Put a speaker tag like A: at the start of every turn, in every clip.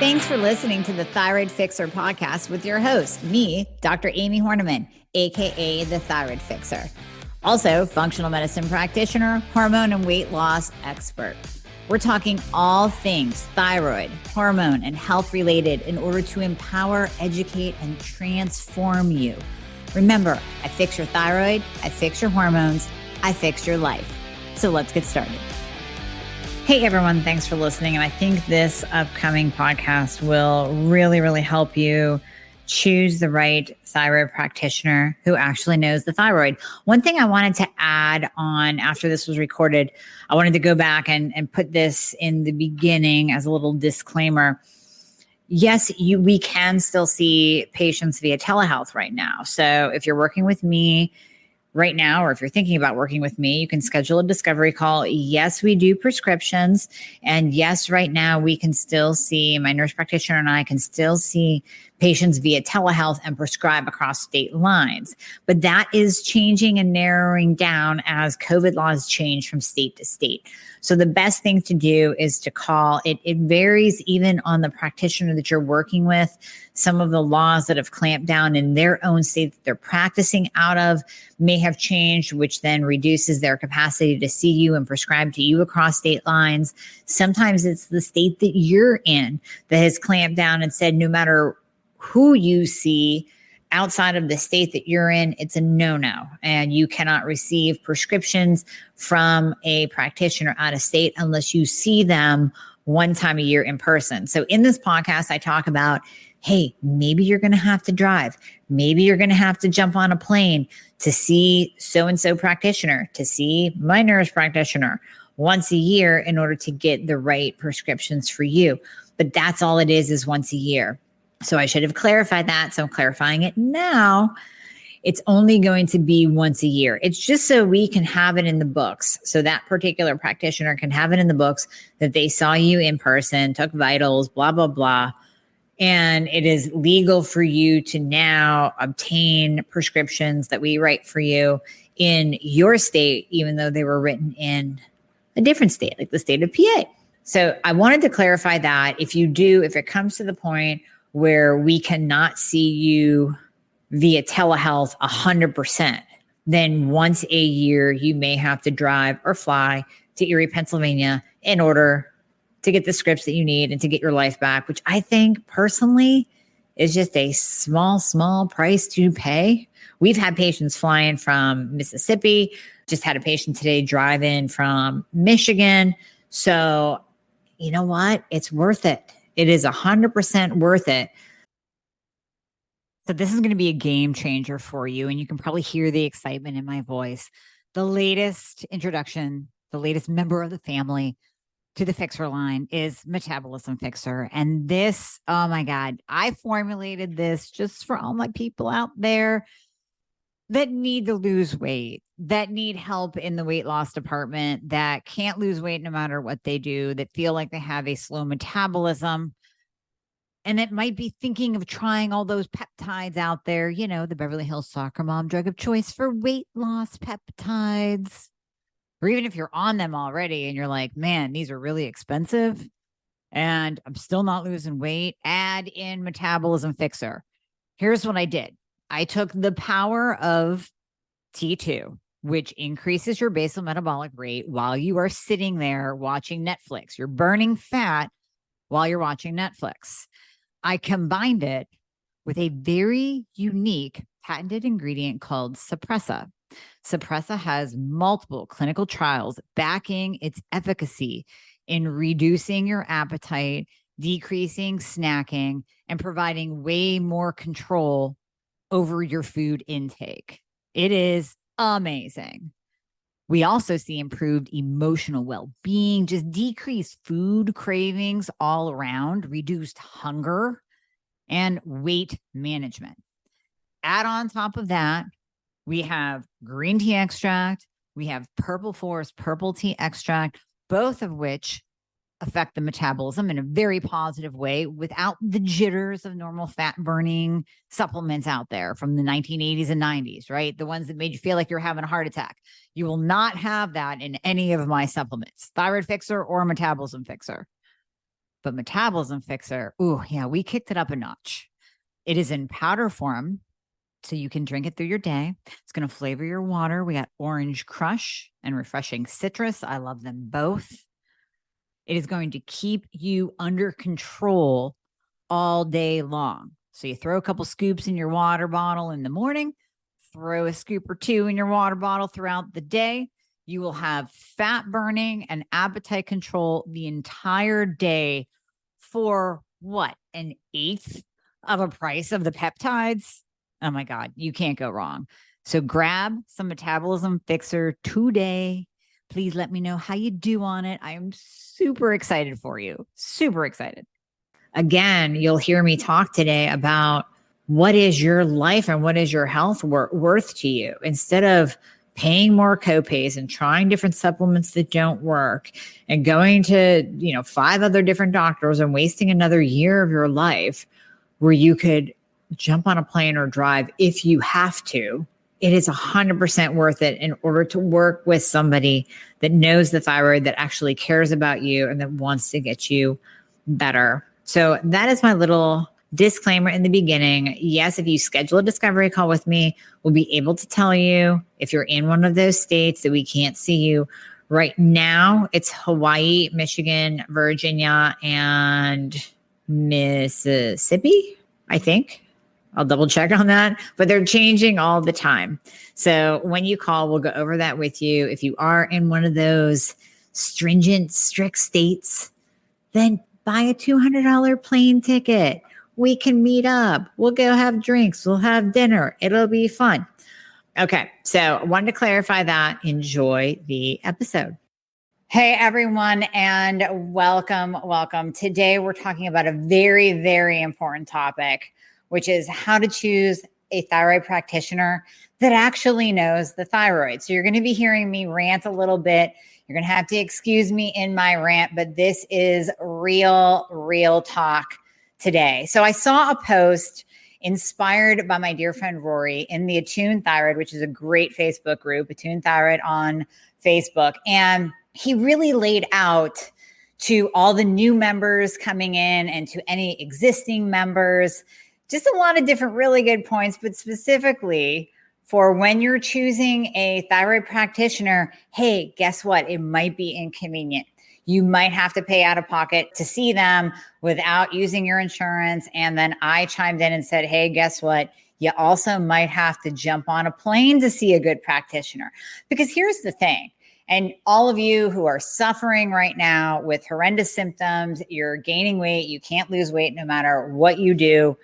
A: Thanks for listening to the Thyroid Fixxr podcast with your host, me, Dr. Amie Hornaman, aka the Thyroid Fixxr. Also, functional medicine practitioner, hormone and weight loss expert. We're talking all things thyroid, hormone, and health related in order to empower, educate, and transform you. Remember, I fix your thyroid, I fix your hormones, I fix your life. So let's get started. Hey everyone, thanks for listening. And I think this upcoming podcast will really help you choose the right thyroid practitioner who actually knows the thyroid. One thing I wanted to add on after this was recorded, I wanted to go back and put this in the beginning as a little disclaimer. Yes, we can still see patients via telehealth right now. So if you're working with me right now, or if you're thinking about working with me, you can schedule a discovery call. Yes, we do prescriptions. And yes, right now we can still see, my nurse practitioner and I can still see patients via telehealth and prescribe across state lines. But that is changing and narrowing down as COVID laws change from state to state. So the best thing to do is to call. It varies even on the practitioner that you're working with. Some of the laws that have clamped down in their own state that they're practicing out of may have changed, which then reduces their capacity to see you and prescribe to you across state lines. Sometimes it's the state that you're in that has clamped down and said, no matter who you see outside of the state that you're in, it's a no-no. And you cannot receive prescriptions from a practitioner out of state unless you see them one time a year in person. So in this podcast, I talk about, hey, maybe you're going to have to drive. Maybe you're going to have to jump on a plane to see so-and-so practitioner, to see my nurse practitioner once a year in order to get the right prescriptions for you. But that's all it is once a year. So I should have clarified that. So I'm clarifying it now. It's only going to be once a year. It's just so we can have it in the books. So that particular practitioner can have it in the books that they saw you in person, took vitals, blah, blah, blah. And it is legal for you to now obtain prescriptions that we write for you in your state, even though they were written in a different state, like the state of PA. So I wanted to clarify that if it comes to the point where we cannot see you via telehealth 100%, then once a year, you may have to drive or fly to Erie, Pennsylvania in order to get the scripts that you need and to get your life back, which I think personally is just a small price to pay. We've had patients flying from Mississippi, just had a patient today drive in from Michigan. So you know what? It's worth it. It is 100% worth it. So this is going to be a game changer for you. And you can probably hear the excitement in my voice. The latest introduction, the latest member of the family to the Fixxr line is Metabolism Fixxr. And this, oh my God, I formulated this just for all my people out there that need to lose weight, that need help in the weight loss department, that can't lose weight no matter what they do, that feel like they have a slow metabolism, and that might be thinking of trying all those peptides out there, you know, the Beverly Hills soccer mom drug of choice for weight loss peptides. Or even if you're on them already and you're like, man, these are really expensive and I'm still not losing weight, add in Metabolism Fixxr. Here's what I did. I took the power of T2, which increases your basal metabolic rate while you are sitting there watching Netflix. You're burning fat while you're watching Netflix. I combined it with a very unique patented ingredient called Suppressa. Suppressa has multiple clinical trials backing its efficacy in reducing your appetite, decreasing snacking, and providing way more control over your food intake. It is amazing. We also see improved emotional well-being, just decreased food cravings all around, reduced hunger, and weight management. Add on top of that, we have green tea extract, we have purple forest purple tea extract, both of which affect the metabolism in a very positive way without the jitters of normal fat burning supplements out there from the 1980s and 90s, right? The ones that made you feel like you're having a heart attack. You will not have that in any of my supplements, Thyroid Fixxr or Metabolism Fixxr. But Metabolism Fixxr, ooh, yeah, we kicked it up a notch. It is in powder form, so you can drink it through your day. It's going to flavor your water. We got orange crush and refreshing citrus. I love them both. It is going to keep you under control all day long. So you throw a couple scoops in your water bottle in the morning, throw a scoop or two in your water bottle throughout the day. You will have fat burning and appetite control the entire day for what? An eighth of a price of the peptides? Oh my God, you can't go wrong. So grab some Metabolism Fixxr today. Please let me know how you do on it. I am super excited for you. Super excited. Again, you'll hear me talk today about what is your life and what is your health worth to you. Instead of paying more copays and trying different supplements that don't work and going to, 5 other different doctors and wasting another year of your life where you could jump on a plane or drive if you have to, it is 100% worth it in order to work with somebody that knows the thyroid, that actually cares about you and that wants to get you better. So that is my little disclaimer in the beginning. Yes, if you schedule a discovery call with me, we'll be able to tell you if you're in one of those states that we can't see you. Right now, it's Hawaii, Michigan, Virginia, and Mississippi, I think. I'll double check on that, but they're changing all the time. So when you call, we'll go over that with you. If you are in one of those stringent, strict states, then buy a $200 plane ticket. We can meet up. We'll go have drinks. We'll have dinner. It'll be fun. Okay, so I wanted to clarify that. Enjoy the episode. Hey, everyone, and welcome. Today, we're talking about a very, very important topic, which is how to choose a thyroid practitioner that actually knows the thyroid. So you're going to be hearing me rant a little bit. You're going to have to excuse me in my rant, but this is real talk today. So I saw a post inspired by my dear friend Rory in the Attuned Thyroid, which is a great Facebook group, Attuned Thyroid on Facebook. And he really laid out to all the new members coming in and to any existing members, just a lot of different really good points, but specifically for when you're choosing a thyroid practitioner, hey, guess what? It might be inconvenient. You might have to pay out of pocket to see them without using your insurance. And then I chimed in and said, hey, guess what? You also might have to jump on a plane to see a good practitioner. Because here's the thing. And all of you who are suffering right now with horrendous symptoms, you're gaining weight, you can't lose weight no matter what you do.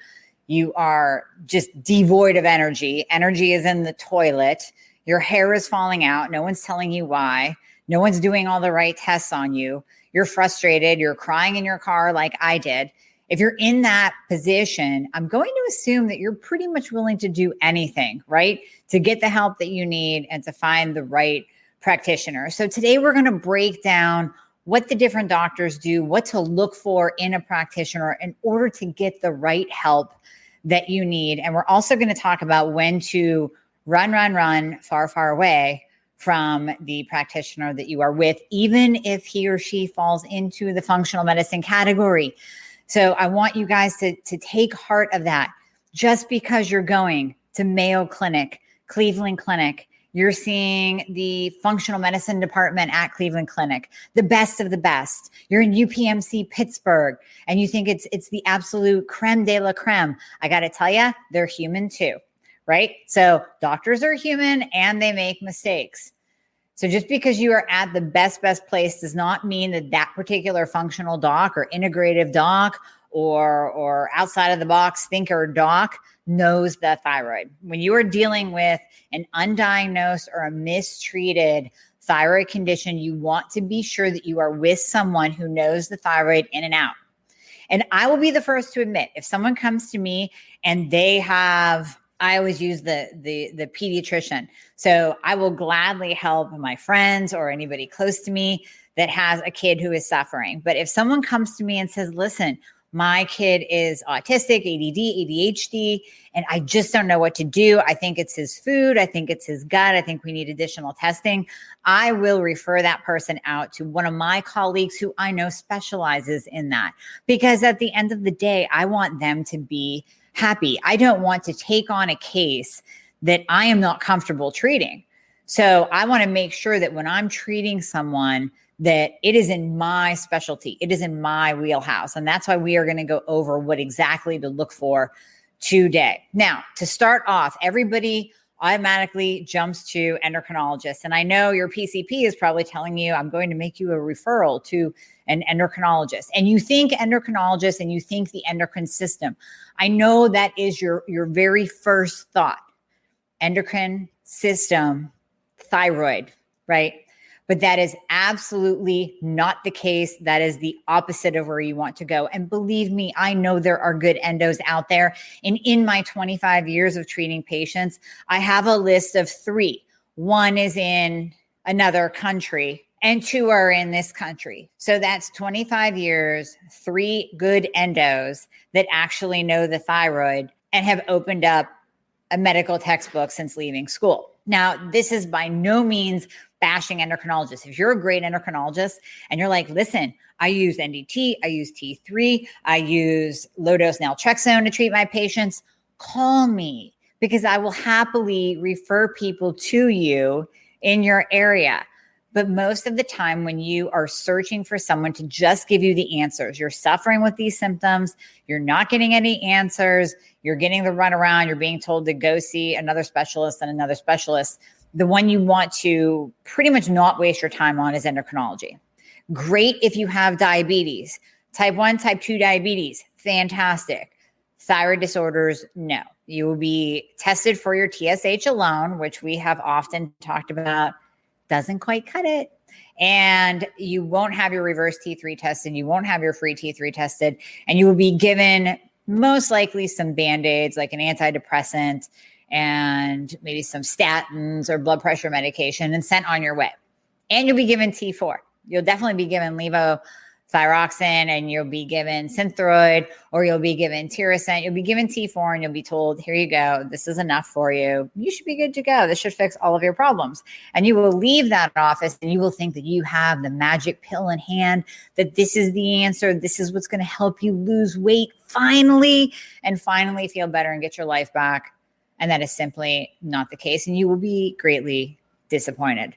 A: You are just devoid of energy. Energy is in the toilet. Your hair is falling out. No one's telling you why. No one's doing all the right tests on you. You're frustrated. You're crying in your car like I did. If you're in that position, I'm going to assume that you're pretty much willing to do anything, right? To get the help that you need and to find the right practitioner. So today we're going to break down what the different doctors do, what to look for in a practitioner in order to get the right help that you need. And we're also going to talk about when to run far away from the practitioner that you are with, even if he or she falls into the functional medicine category. So I want you guys to take heart of that. Just because you're going to Mayo Clinic, Cleveland Clinic, you're seeing the functional medicine department at Cleveland Clinic, the best of the best. You're in UPMC Pittsburgh, and you think it's the absolute creme de la creme. I got to tell you, they're human too, right? So doctors are human and they make mistakes. So just because you are at the best place does not mean that that particular functional doc or integrative doc or outside of the box thinker doc knows the thyroid. When you are dealing with an undiagnosed or a mistreated thyroid condition, you want to be sure that you are with someone who knows the thyroid in and out. And I will be the first to admit, if someone comes to me and they have, I always use the pediatrician. So I will gladly help my friends or anybody close to me that has a kid who is suffering. But if someone comes to me and says, listen, My kid is autistic, ADD, ADHD, and I just don't know what to do. I think it's his food. I think it's his gut. I think we need additional testing. I will refer that person out to one of my colleagues who I know specializes in that, because at the end of the day, I want them to be happy. I don't want to take on a case that I am not comfortable treating. So I want to make sure that when I'm treating someone, that it is in my specialty, it is in my wheelhouse. And that's why we are going to go over what exactly to look for today. Now, to start off, everybody automatically jumps to endocrinologists. And I know your PCP is probably telling you, I'm going to make you a referral to an endocrinologist. And you think endocrinologist and you think the endocrine system. I know that is your very first thought. Endocrine system, thyroid, right? But that is absolutely not the case. That is the opposite of where you want to go. And believe me, I know there are good endos out there. And in my 25 years of treating patients, I have a list of 3. One is in another country and 2 are in this country. So that's 25 years, 3 good endos that actually know the thyroid and have opened up a medical textbook since leaving school. Now, this is by no means bashing endocrinologists. If you're a great endocrinologist and you're like, listen, I use NDT, I use T3, I use low-dose naltrexone to treat my patients, call me, because I will happily refer people to you in your area. But most of the time when you are searching for someone to just give you the answers, you're suffering with these symptoms, you're not getting any answers, you're getting the runaround, you're being told to go see another specialist and another specialist. The one you want to pretty much not waste your time on is endocrinology. Great if you have diabetes. Type 1, type 2 diabetes, fantastic. Thyroid disorders, no. You will be tested for your TSH alone, which we have often talked about. Doesn't quite cut it. And you won't have your reverse T3 tested. You won't have your free T3 tested. And you will be given most likely some Band-Aids, like an antidepressant and maybe some statins or blood pressure medication, and sent on your way. And you'll be given T4. You'll definitely be given levothyroxine, and you'll be given Synthroid, or you'll be given Tirosint. You'll be given T4, and you'll be told, here you go. This is enough for you. You should be good to go. This should fix all of your problems. And you will leave that office and you will think that you have the magic pill in hand, that this is the answer. This is what's going to help you lose weight finally, and finally feel better and get your life back. And that is simply not the case. And you will be greatly disappointed.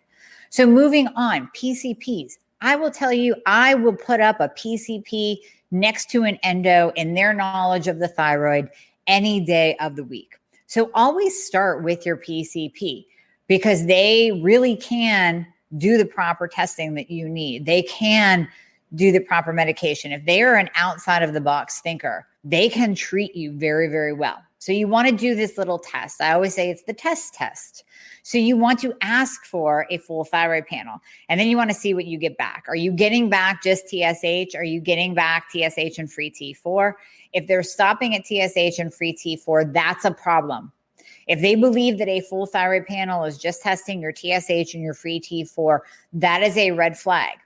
A: So moving on, PCPs. I will tell you, I will put up a PCP next to an endo in their knowledge of the thyroid any day of the week. So always start with your PCP, because they really can do the proper testing that you need. They can do the proper medication. If they are an outside of the box thinker, they can treat you very, very well. So you want to do this little test. I always say it's the test. So you want to ask for a full thyroid panel, and then you want to see what you get back. Are you getting back just TSH? Are you getting back TSH and free T4? If they're stopping at TSH and free T4, that's a problem. If they believe that a full thyroid panel is just testing your TSH and your free T4, that is a red flag.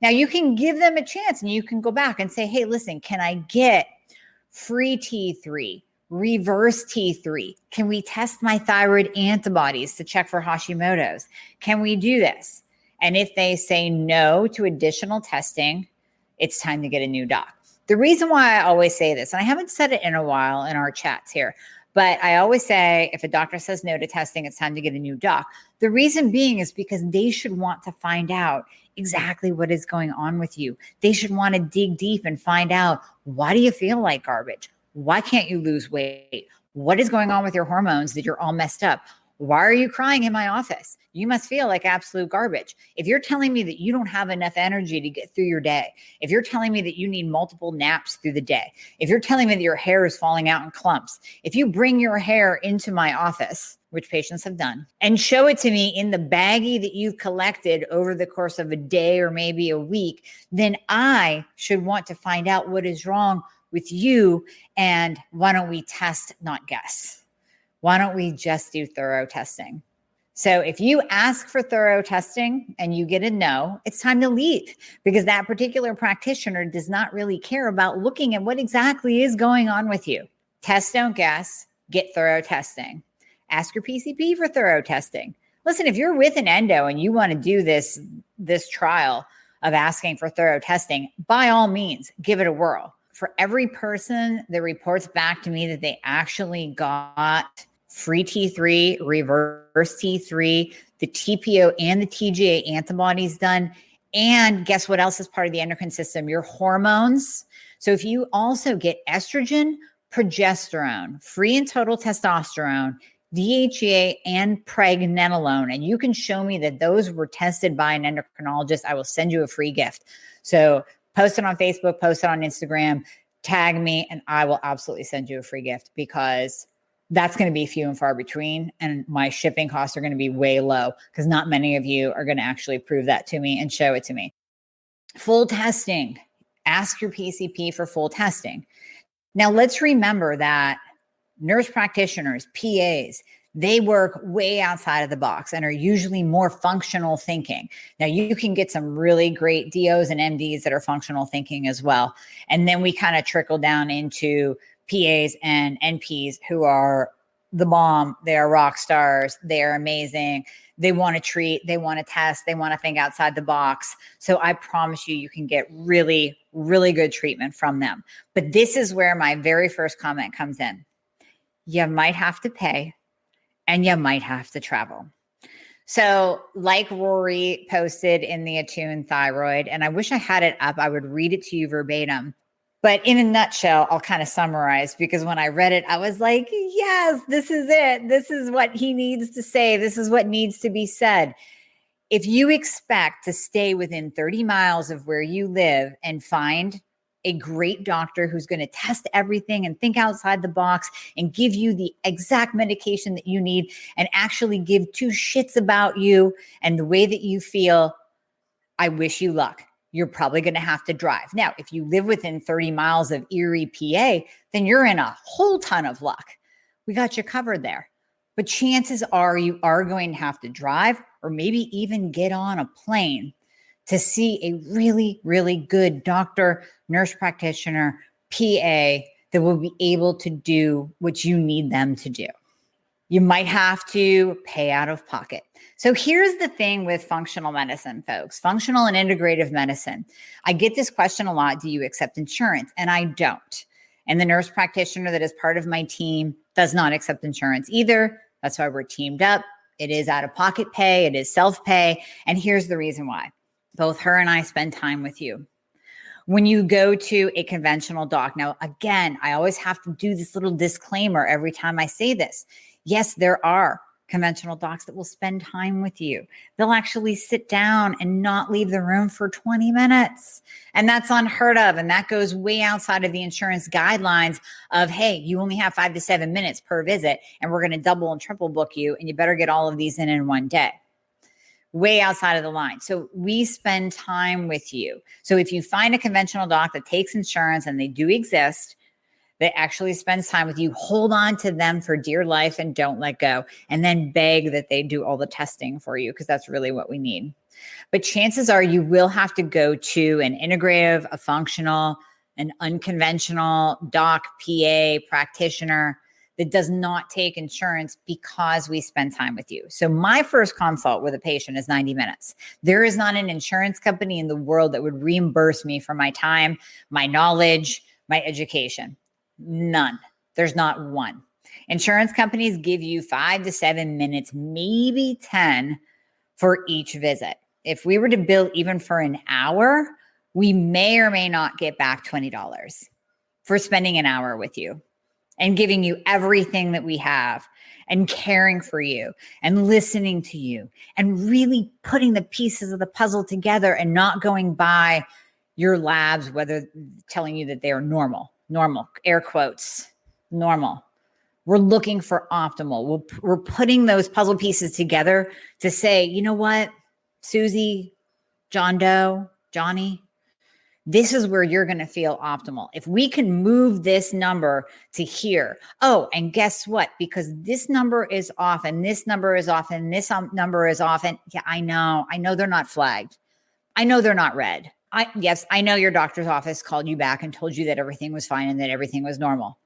A: Now you can give them a chance and you can go back and say, hey, listen, can I get free T3? Reverse T3? Can we test my thyroid antibodies to check for Hashimoto's? Can we do this? And if they say no to additional testing, it's time to get a new doc. The reason why I always say this, and I haven't said it in a while in our chats here, but I always say if a doctor says no to testing, it's time to get a new doc. The reason being is because they should want to find out exactly what is going on with you. They should want to dig deep and find out, why do you feel like garbage? Why can't you lose weight? What is going on with your hormones that you're all messed up? Why are you crying in my office? You must feel like absolute garbage. If you're telling me that you don't have enough energy to get through your day, if you're telling me that you need multiple naps through the day, if you're telling me that your hair is falling out in clumps, if you bring your hair into my office, which patients have done, and show it to me in the baggie that you've collected over the course of a day or maybe a week, then I should want to find out what is wrong with you. And why don't we test, not guess? Why don't we just do thorough testing? So if you ask for thorough testing and you get a no, it's time to leave, because that particular practitioner does not really care about looking at what exactly is going on with you. Test, don't guess, get thorough testing. Ask your PCP for thorough testing. Listen, if you're with an endo and you want to do this trial of asking for thorough testing, by all means, give it a whirl. For every person that reports back to me that they actually got free T3, reverse T3, the TPO and the TGA antibodies done, and guess what else is part of the endocrine system? Your hormones. So if you also get estrogen, progesterone, free and total testosterone, DHEA, and pregnenolone, and you can show me that those were tested by an endocrinologist, I will send you a free gift. So post it on Facebook, post it on Instagram, tag me, and I will absolutely send you a free gift, because that's going to be few and far between. And my shipping costs are going to be way low, because not many of you are going to actually prove that to me and show it to me. Full testing. Ask your PCP for full testing. Now, let's remember that nurse practitioners, PAs, they work way outside of the box and are usually more functional thinking. Now, you can get some really great DOs and MDs that are functional thinking as well. And then we kind of trickle down into PAs and NPs who are the bomb. They are rock stars. They are amazing. They want to treat, they want to test, they want to think outside the box. So I promise you, you can get really, really good treatment from them. But this is where my very first comment comes in. You might have to pay and you might have to travel. So like Rory posted in the Attune Thyroid, and I wish I had it up, I would read it to you verbatim. But in a nutshell, I'll kind of summarize, because when I read it, I was like, yes, this is it. This is what he needs to say. This is what needs to be said. If you expect to stay within 30 miles of where you live and find a great doctor who's going to test everything and think outside the box and give you the exact medication that you need and actually give two shits about you and the way that you feel, I wish you luck. You're probably going to have to drive. Now, if you live within 30 miles of Erie, PA, then you're in a whole ton of luck. We got you covered there. But chances are you are going to have to drive, or maybe even get on a plane to see a really, really good doctor, nurse practitioner, PA that will be able to do what you need them to do. You might have to pay out of pocket. So here's the thing with functional medicine, folks, functional and integrative medicine. I get this question a lot. Do you accept insurance? And I don't. And the nurse practitioner that is part of my team does not accept insurance either. That's why we're teamed up. It is out of pocket pay. It is self-pay. And here's the reason why. Both her and I spend time with you. When you go to a conventional doc, now, again, I always have to do this little disclaimer every time I say this. Yes, there are conventional docs that will spend time with you. They'll actually sit down and not leave the room for 20 minutes. And that's unheard of. And that goes way outside of the insurance guidelines of, hey, you only have 5 to 7 minutes per visit, and we're going to double and triple book you, and you better get all of these in one day. Way outside of the line. So we spend time with you. So if you find a conventional doc that takes insurance, and they do exist, that actually spends time with you, hold on to them for dear life and don't let go. And then beg that they do all the testing for you, because that's really what we need. But chances are you will have to go to an integrative, a functional, an unconventional doc, PA, practitioner that does not take insurance, because we spend time with you. So my first consult with a patient is 90 minutes. There is not an insurance company in the world that would reimburse me for my time, my knowledge, my education. None. There's not one. Insurance companies give you 5 to 7 minutes, maybe 10 for each visit. If we were to bill even for an hour, we may or may not get back $20 for spending an hour with you and giving you everything that we have and caring for you and listening to you and really putting the pieces of the puzzle together and not going by your labs, whether telling you that they are normal, air quotes, normal. We're looking for optimal. We're putting those puzzle pieces together to say, you know what, Susie, John Doe, Johnny, this is where you're going to feel optimal. If we can move this number to here, oh, and guess what? Because this number is off and this number is off and this number is off. And yeah, I know they're not flagged. I know they're not red. Yes, I know your doctor's office called you back and told you that everything was fine and that everything was normal,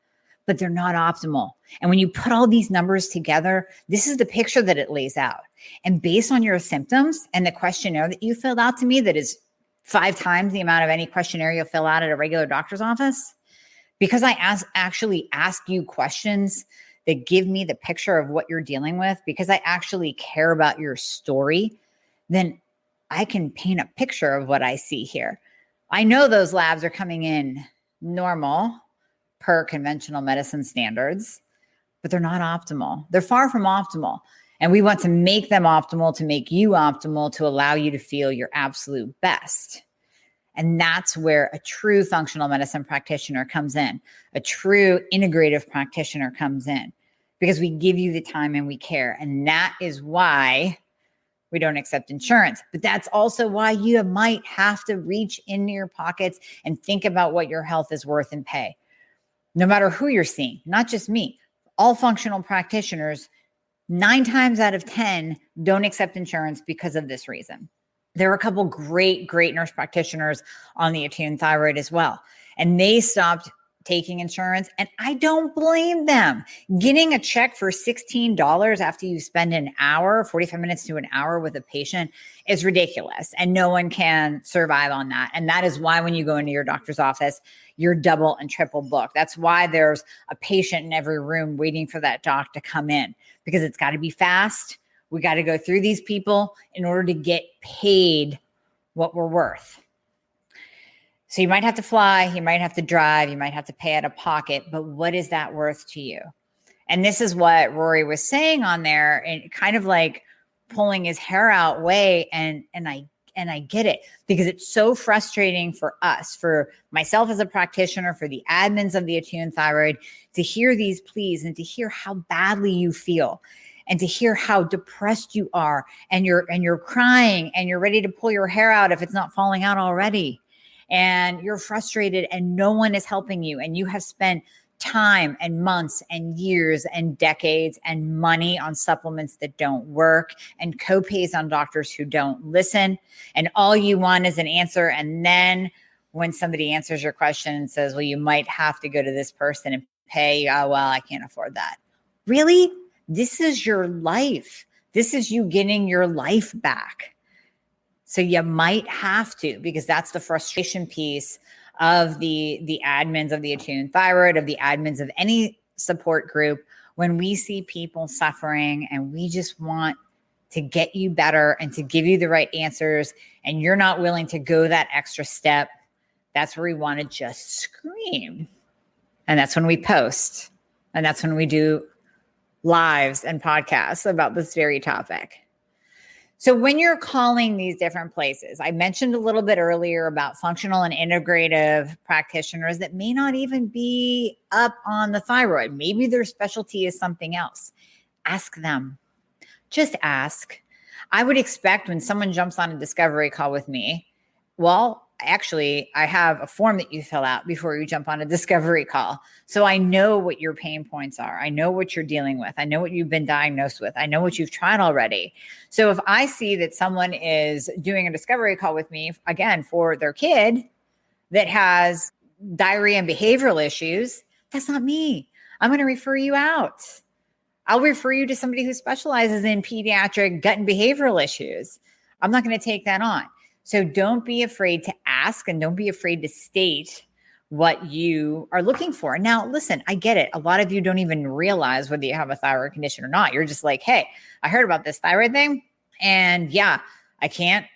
A: but they're not optimal. And when you put all these numbers together, this is the picture that it lays out. And based on your symptoms and the questionnaire that you filled out to me, that is 5 times the amount of any questionnaire you'll fill out at a regular doctor's office, because I actually ask you questions that give me the picture of what you're dealing with, because I actually care about your story, then I can paint a picture of what I see here. I know those labs are coming in normal per conventional medicine standards, but they're not optimal. They're far from optimal. And we want to make them optimal, to make you optimal, to allow you to feel your absolute best. And that's where a true functional medicine practitioner comes in. A true integrative practitioner comes in, because we give you the time and we care. And that is why we don't accept insurance. But that's also why you might have to reach into your pockets and think about what your health is worth and pay. No matter who you're seeing, not just me, all functional practitioners, 9 times out of 10 don't accept insurance because of this reason. There are a couple great nurse practitioners on the attuned thyroid as well. And they stopped taking insurance, and I don't blame them. Getting a check for $16 after you spend an hour, 45 minutes to an hour with a patient is ridiculous. And no one can survive on that. And that is why when you go into your doctor's office, you're double and triple booked. That's why there's a patient in every room waiting for that doc to come in, because it's got to be fast. We got to go through these people in order to get paid what we're worth. So you might have to fly, you might have to drive, you might have to pay out of pocket, but what is that worth to you? And this is what Rory was saying on there, and kind of like pulling his hair out way. And I get it, because it's so frustrating for us, for myself as a practitioner, for the admins of the attuned thyroid, to hear these pleas and to hear how badly you feel, and to hear how depressed you are, and you're crying and you're ready to pull your hair out if it's not falling out already. And you're frustrated and no one is helping you. And you have spent time and months and years and decades and money on supplements that don't work, and copays on doctors who don't listen. And all you want is an answer. And then when somebody answers your question and says, well, you might have to go to this person and pay, well, I can't afford that. Really? This is your life. This is you getting your life back. So you might have to, because that's the frustration piece of the admins of the attuned thyroid, of the admins of any support group, when we see people suffering and we just want to get you better and to give you the right answers, and you're not willing to go that extra step. That's where we want to just scream. And that's when we post. And that's when we do lives and podcasts about this very topic. So when you're calling these different places, I mentioned a little bit earlier about functional and integrative practitioners that may not even be up on the thyroid. Maybe their specialty is something else. Ask them. Just ask. I would expect when someone jumps on a discovery call with me, well, actually, I have a form that you fill out before you jump on a discovery call. So I know what your pain points are. I know what you're dealing with. I know what you've been diagnosed with. I know what you've tried already. So if I see that someone is doing a discovery call with me, again, for their kid that has diarrhea and behavioral issues, that's not me. I'm going to refer you out. I'll refer you to somebody who specializes in pediatric gut and behavioral issues. I'm not going to take that on. So don't be afraid to ask, and don't be afraid to state what you are looking for. Now, listen, I get it. A lot of you don't even realize whether you have a thyroid condition or not. You're just like, hey, I heard about this thyroid thing, and yeah, I can't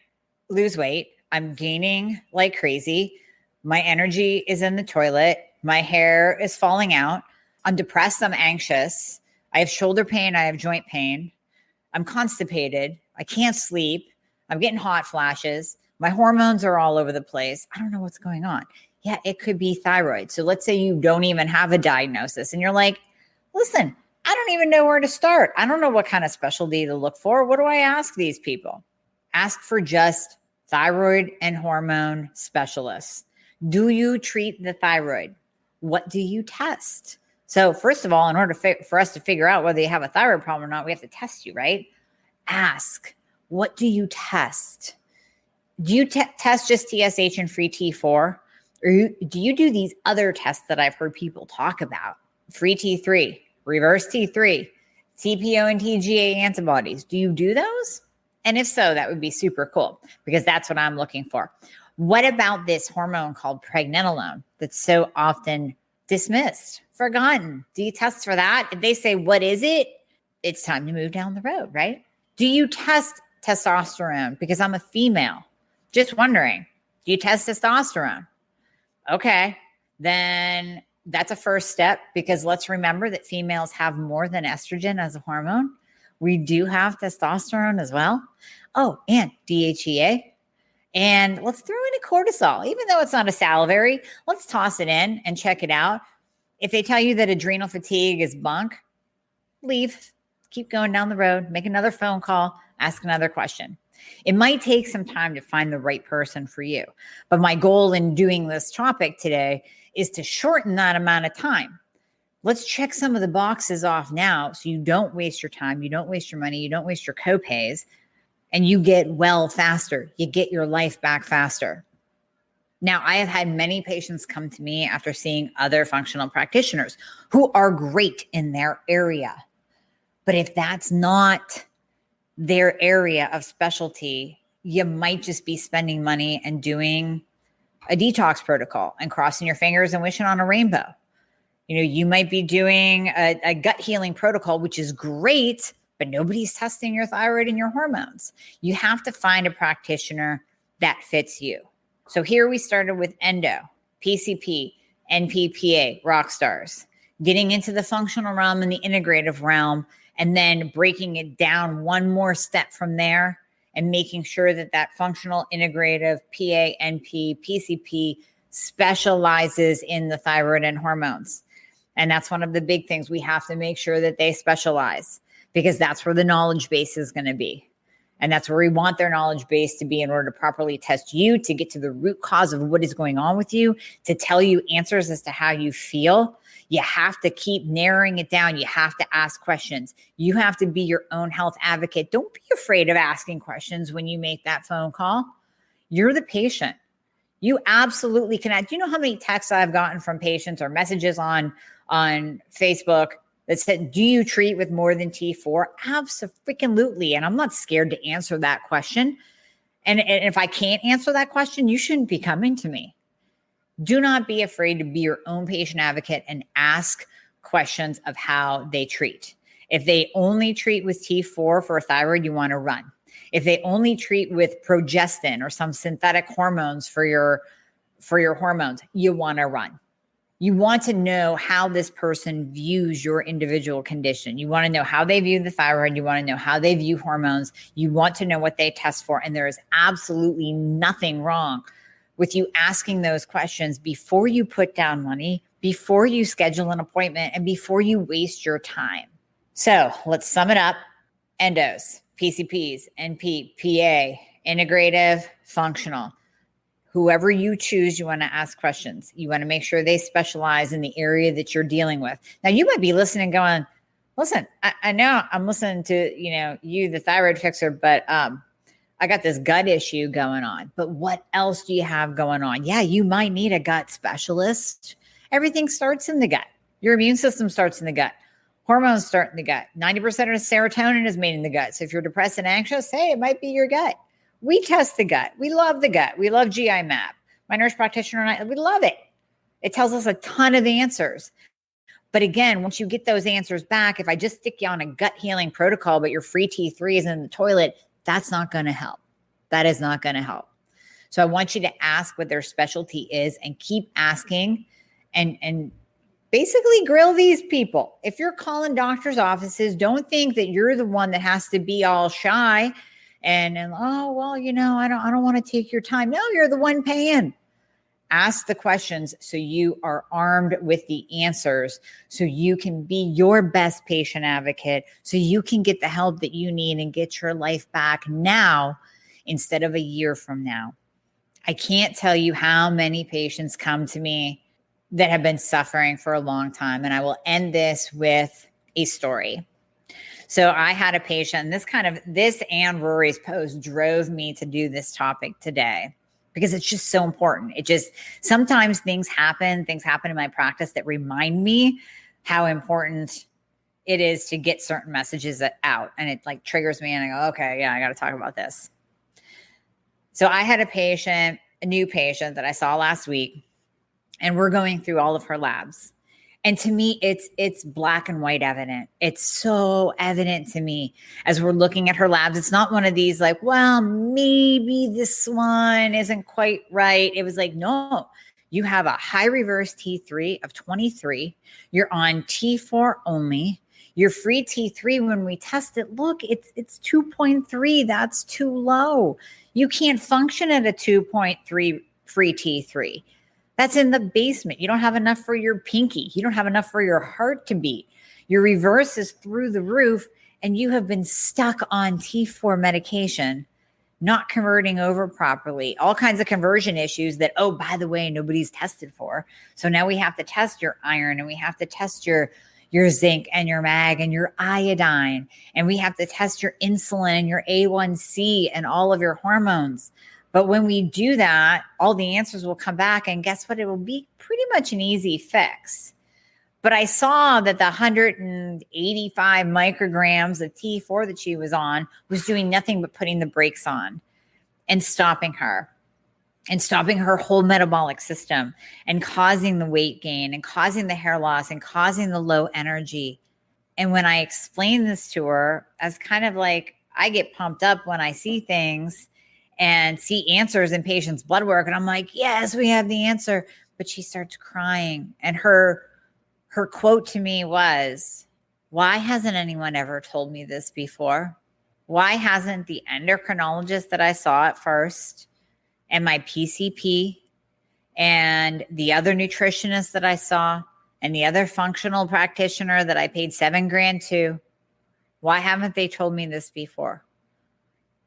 A: lose weight. I'm gaining like crazy. My energy is in the toilet. My hair is falling out. I'm depressed. I'm anxious. I have shoulder pain. I have joint pain. I'm constipated. I can't sleep. I'm getting hot flashes. My hormones are all over the place. I don't know what's going on. Yeah, it could be thyroid. So let's say you don't even have a diagnosis and you're like, listen, I don't even know where to start. I don't know what kind of specialty to look for. What do I ask these people? Ask for just thyroid and hormone specialists. Do you treat the thyroid? What do you test? So first of all, in order for us to figure out whether you have a thyroid problem or not, we have to test you, right? Ask, what do you test? Do you test just TSH and free T4? Or do you do these other tests that I've heard people talk about? Free T3, reverse T3, TPO and TGA antibodies. Do you do those? And if so, that would be super cool because that's what I'm looking for. What about this hormone called pregnenolone that's so often dismissed, forgotten? Do you test for that? If they say, what is it? It's time to move down the road, right? Do you test testosterone? Because I'm a female. Just wondering, do you test testosterone? Okay, then that's a first step because let's remember that females have more than estrogen as a hormone. We do have testosterone as well. Oh, and DHEA. And let's throw in a cortisol. Even though it's not a salivary, let's toss it in and check it out. If they tell you that adrenal fatigue is bunk, leave. Keep going down the road. Make another phone call. Ask another question. It might take some time to find the right person for you. But my goal in doing this topic today is to shorten that amount of time. Let's check some of the boxes off now so you don't waste your time, you don't waste your money, you don't waste your copays, and you get well faster. You get your life back faster. Now, I have had many patients come to me after seeing other functional practitioners who are great in their area. But if that's not their area of specialty, you might just be spending money and doing a detox protocol and crossing your fingers and wishing on a rainbow. You know, you might be doing a gut healing protocol, which is great, but nobody's testing your thyroid and your hormones. You have to find a practitioner that fits you. So here we started with endo, PCP, NPPA, rock stars, getting into the functional realm and the integrative realm, and then breaking it down one more step from there and making sure that that functional, integrative, PA, NP, PCP specializes in the thyroid and hormones. And that's one of the big things. We have to make sure that they specialize because that's where the knowledge base is going to be. And that's where we want their knowledge base to be in order to properly test you, to get to the root cause of what is going on with you, to tell you answers as to how you feel. You have to keep narrowing it down. You have to ask questions. You have to be your own health advocate. Don't be afraid of asking questions when you make that phone call. You're the patient. You absolutely can. Do you know how many texts I've gotten from patients or messages on Facebook that said, do you treat with more than T4? Absolutely. And I'm not scared to answer that question. And if I can't answer that question, you shouldn't be coming to me. Do not be afraid to be your own patient advocate and ask questions of how they treat. If they only treat with T4 for thyroid, you want to run. If they only treat with progestin or some synthetic hormones for your hormones, you want to run. You want to know how this person views your individual condition. You want to know how they view the thyroid. You want to know how they view hormones. You want to know what they test for. And there is absolutely nothing wrong with you asking those questions before you put down money, before you schedule an appointment, and before you waste your time. So let's sum it up. Endos, PCPs, NP, PA, integrative, functional. Whoever you choose, you want to ask questions. You want to make sure they specialize in the area that you're dealing with. Now, you might be listening going, listen, I know I'm listening to, you, the thyroid fixer, but I got this gut issue going on. But what else do you have going on? Yeah, you might need a gut specialist. Everything starts in the gut. Your immune system starts in the gut. Hormones start in the gut. 90% of serotonin is made in the gut. So if you're depressed and anxious, hey, it might be your gut. We test the gut. We love the gut. We love GI map. My nurse practitioner and I, we love it. It tells us a ton of answers. But again, once you get those answers back, if I just stick you on a gut healing protocol, but your free T3 is in the toilet, that's not going to help. That is not going to help. So I want you to ask what their specialty is and keep asking and basically grill these people. If you're calling doctors' offices, don't think that you're the one that has to be all shy and oh, well, I don't want to take your time. No, you're the one paying. Ask the questions so you are armed with the answers, so you can be your best patient advocate, so you can get the help that you need and get your life back now instead of a year from now. I can't tell you how many patients come to me that have been suffering for a long time. And I will end this with a story. So I had a patient, and this and Rory's post drove me to do this topic today because it's just so important. Sometimes things happen in my practice that remind me how important it is to get certain messages out. And it like triggers me and I go, okay, yeah, I got to talk about this. So I had a new patient that I saw last week, and we're going through all of her labs. And to me, it's black and white evident. It's so evident to me as we're looking at her labs. It's not one of these like, well, maybe this one isn't quite right. It was like, no, you have a high reverse T3 of 23. You're on T4 only. Your free T3, when we test it, look, it's 2.3. That's too low. You can't function at a 2.3 free T3. That's in the basement. You don't have enough for your pinky. You don't have enough for your heart to beat. Your reverse is through the roof, and you have been stuck on T4 medication, not converting over properly. All kinds of conversion issues that, oh, by the way, nobody's tested for. So now we have to test your iron, and we have to test your zinc and your mag and your iodine. And we have to test your insulin and your A1C and all of your hormones. But when we do that, all the answers will come back. And guess what? It will be pretty much an easy fix. But I saw that the 185 micrograms of T4 that she was on was doing nothing but putting the brakes on and stopping her whole metabolic system and causing the weight gain and causing the hair loss and causing the low energy. And when I explained this to her, as kind of like, I get pumped up when I see things and see answers in patients' blood work. And I'm like, yes, we have the answer. But she starts crying. And her quote to me was, why hasn't anyone ever told me this before? Why hasn't the endocrinologist that I saw at first and my PCP and the other nutritionist that I saw and the other functional practitioner that I paid $7,000 to, why haven't they told me this before?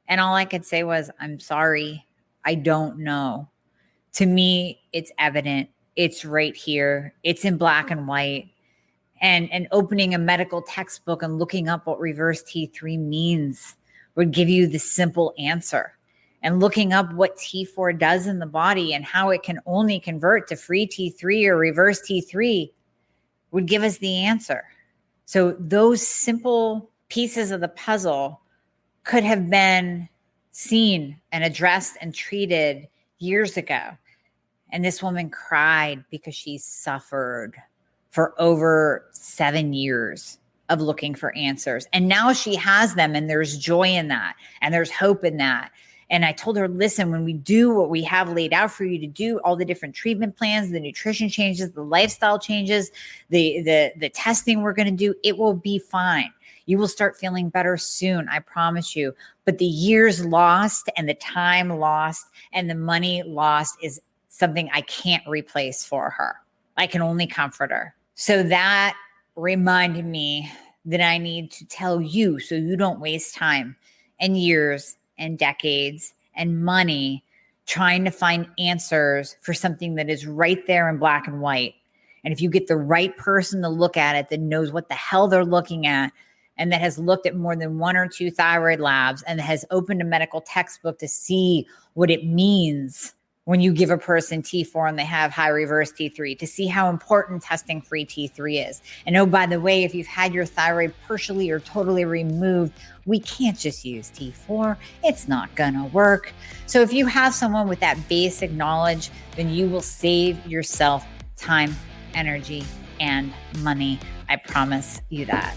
A: And all I could say was, I'm sorry, I don't know. To me, it's evident. It's right here. It's in black and white. And opening a medical textbook and looking up what reverse T3 means would give you the simple answer. And looking up what T4 does in the body and how it can only convert to free T3 or reverse T3 would give us the answer. So those simple pieces of the puzzle could have been seen and addressed and treated years ago. And this woman cried because she suffered for over 7 years of looking for answers. And now she has them, and there's joy in that, and there's hope in that. And I told her, listen, when we do what we have laid out for you to do, all the different treatment plans, the nutrition changes, the lifestyle changes, the testing we're going to do, it will be fine. You will start feeling better soon, I promise you. But the years lost and the time lost and the money lost is something I can't replace for her. I can only comfort her. So that reminded me that I need to tell you so you don't waste time and years and decades and money trying to find answers for something that is right there in black and white. And if you get the right person to look at it that knows what the hell they're looking at, and that has looked at more than 1 or 2 thyroid labs and has opened a medical textbook to see what it means when you give a person T4 and they have high reverse T3, to see how important testing free T3 is. And oh, by the way, if you've had your thyroid partially or totally removed, we can't just use T4. It's not gonna work. So if you have someone with that basic knowledge, then you will save yourself time, energy, and money. I promise you that.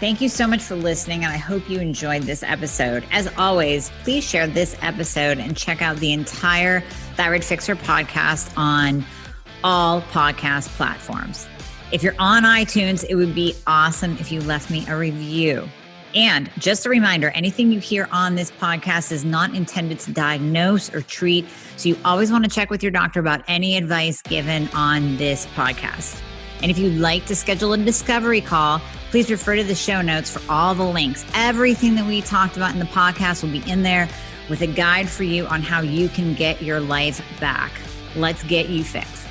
A: Thank you so much for listening, and I hope you enjoyed this episode. As always, please share this episode and check out the entire Thyroid Fixxr podcast on all podcast platforms. If you're on iTunes, it would be awesome if you left me a review. And just a reminder, anything you hear on this podcast is not intended to diagnose or treat, so you always want to check with your doctor about any advice given on this podcast. And if you'd like to schedule a discovery call, please refer to the show notes for all the links. Everything that we talked about in the podcast will be in there. with a guide for you on how you can get your life back. Let's get you fixed.